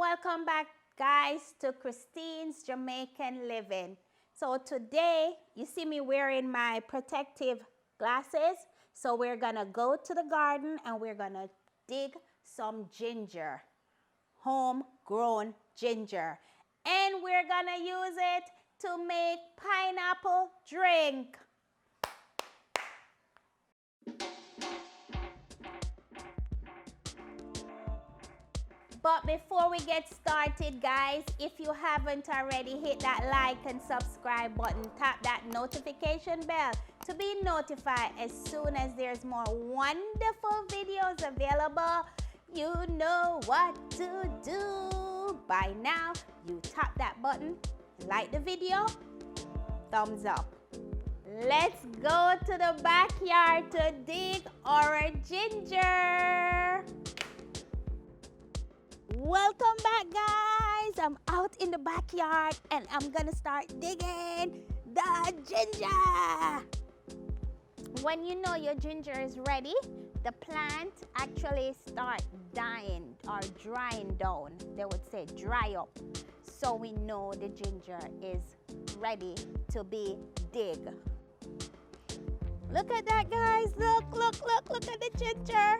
welcome back guys to Christine's Jamaican Living. So today you see me wearing my protective glasses. So we're gonna go to the garden and we're gonna dig some ginger, homegrown ginger, and we're gonna use it to make pineapple drink. But before we get started, guys, if you haven't already, hit that like and subscribe button, tap that notification bell to be notified as soon as there's more wonderful videos available. You know what to do. By now, you tap that button, like the video, thumbs up. Let's go to the backyard to dig our ginger. Welcome back, guys. I'm out in the backyard and I'm gonna start digging the ginger. When you know your ginger is ready, the plant actually start dying or drying down. They would say dry up. So we know the ginger is ready to be dig. Look at that, guys. Look at the ginger.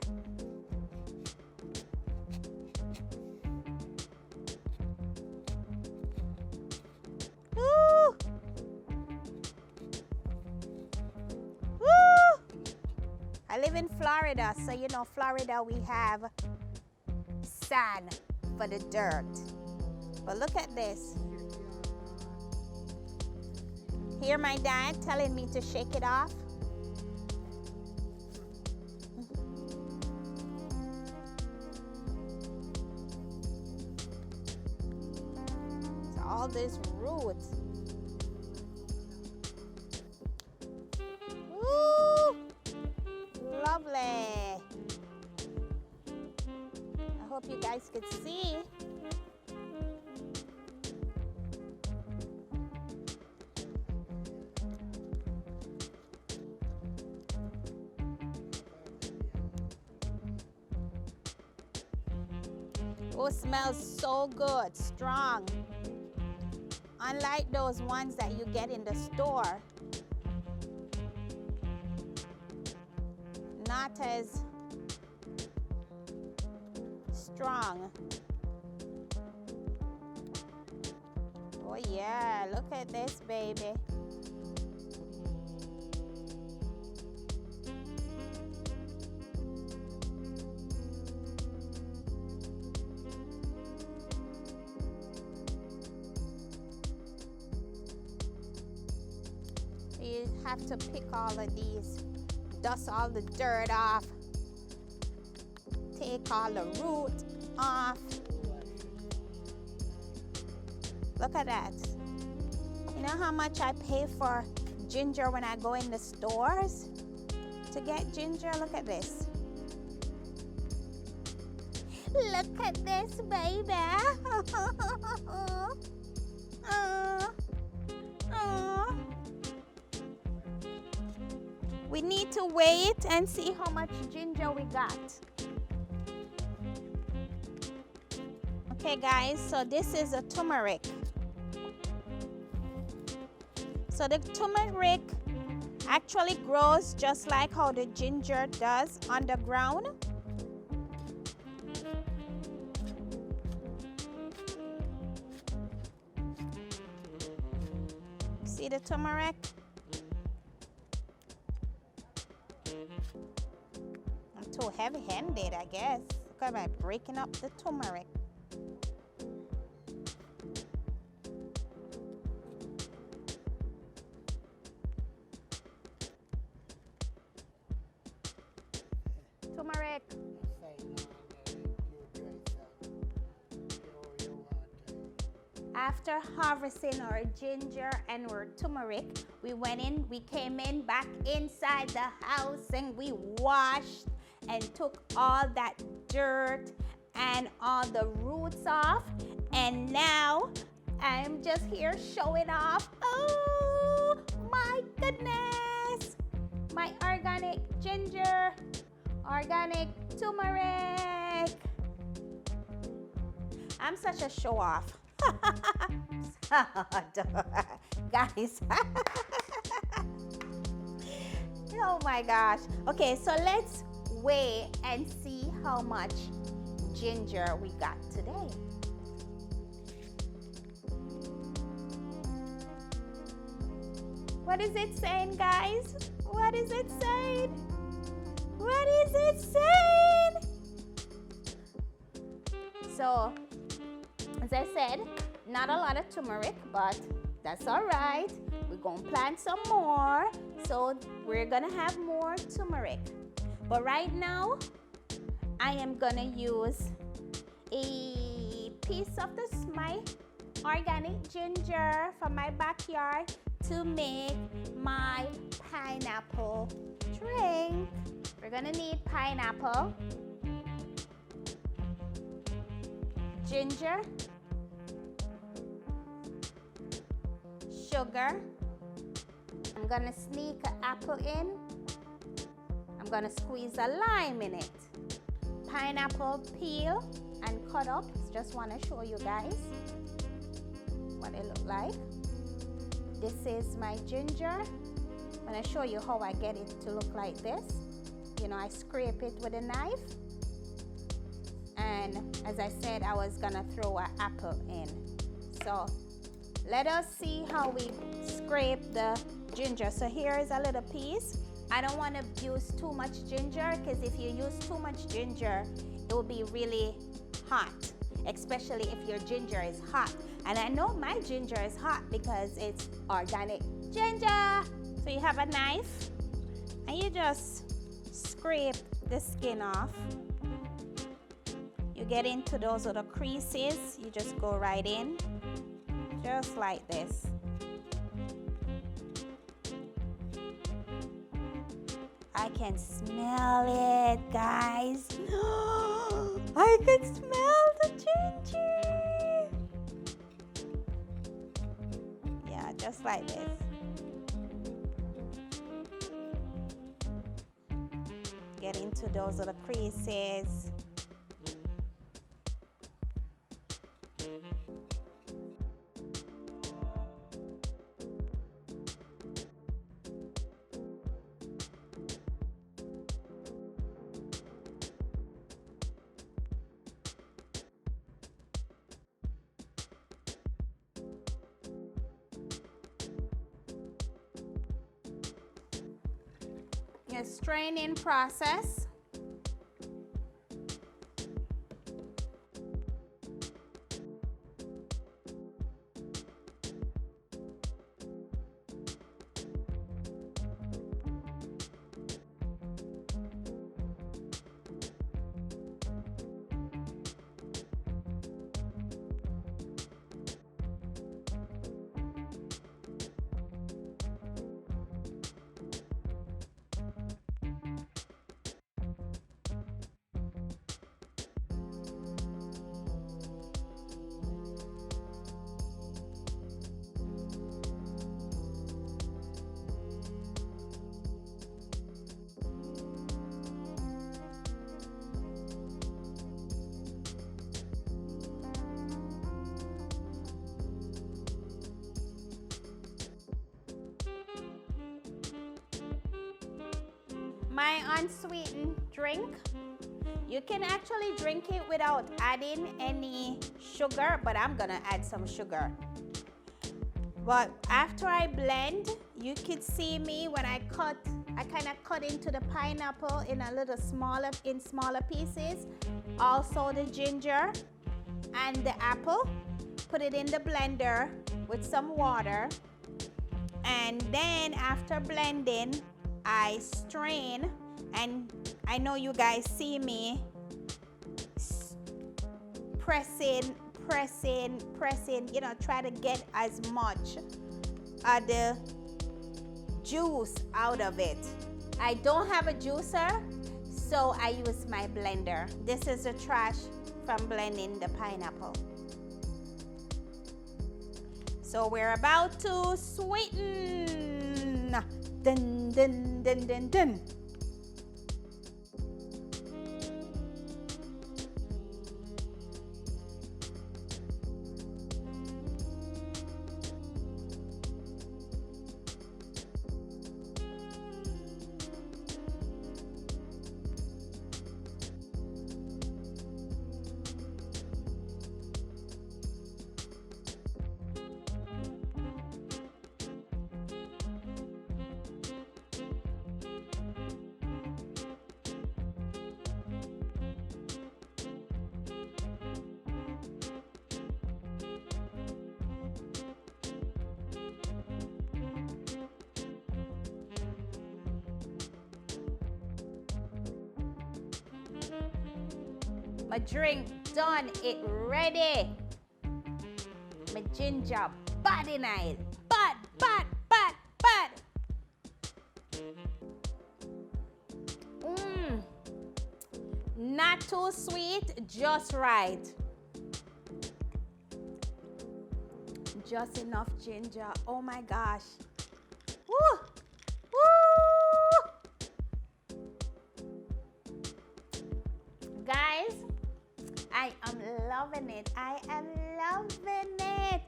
Woo! Woo! I live in Florida, so you know Florida we have sand for the dirt. But look at this. Hear my dad telling me to shake it off. All this roots. Woo! Lovely. I hope you guys could see. Oh, it smells so good, strong. Unlike those ones that you get in the store, not as strong. Oh yeah, look at this baby. You have to pick all of these, dust all the dirt off, take all the root off. Look at that. You know how much I pay for ginger when I go in the stores to get ginger? Look at this. Look at this, baby. We need to wait and see how much ginger we got. Okay guys, so this is a turmeric. So the turmeric actually grows just like how the ginger does underground. See the turmeric? I'm too heavy-handed, I guess. Look at me breaking up the turmeric. Turmeric. After harvesting our ginger and our turmeric, we came in back inside the house and we washed and took all that dirt and all the roots off. And now I'm just here showing off. Oh my goodness! My organic ginger, organic turmeric. I'm such a show off. Guys. Oh my gosh. Okay, so let's weigh and see how much ginger we got today. What is it saying, guys? What is it saying? What is it saying? So, as I said, not a lot of turmeric, but that's all right. We're going to plant some more, so we're going to have more turmeric. But right now, I am going to use a piece of my organic ginger from my backyard to make my pineapple drink. We're going to need pineapple, ginger, sugar. I'm gonna sneak an apple in. I'm gonna squeeze a lime in it. Pineapple peel and cut up. Just wanna show you guys what it look like. This is my ginger. I'm gonna show you how I get it to look like this. You know, I scrape it with a knife. And as I said, I was gonna throw an apple in. So let us see how we scrape the ginger. So here is a little piece. I don't want to use too much ginger, because if you use too much ginger, it will be really hot, especially if your ginger is hot. And I know my ginger is hot because it's organic ginger. So you have a knife and you just scrape the skin off. You get into those little creases, you just go right in, just like this. I can smell it, guys. I can smell the ginger. Yeah, just like this. Get into those little creases. Your straining process. My unsweetened drink, you can actually drink it without adding any sugar, but I'm gonna add some sugar. But after I blend, you could see me when I kind of cut into the pineapple in a little smaller pieces. Also the ginger and the apple, put it in the blender with some water, and then after blending, I strain, and I know you guys see me pressing, you know, try to get as much of the juice out of it. I don't have a juicer, so I use my blender. This is the trash from blending the pineapple. So we're about to sweeten. Dun, dun, dun, dun, dun. My drink done, it ready. My ginger bad in it. Bad. Not too sweet, just right. Just enough ginger. Oh my gosh. Woo! Woo! Guys, I am loving it. I am loving it.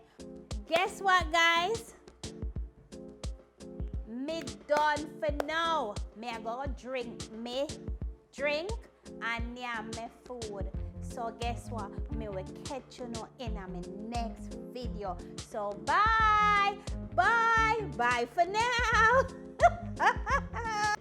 Guess what, guys? Me done for now. Me I go drink me drink and yeah, me food. So guess what? Me will catch you now in my next video. So bye for now.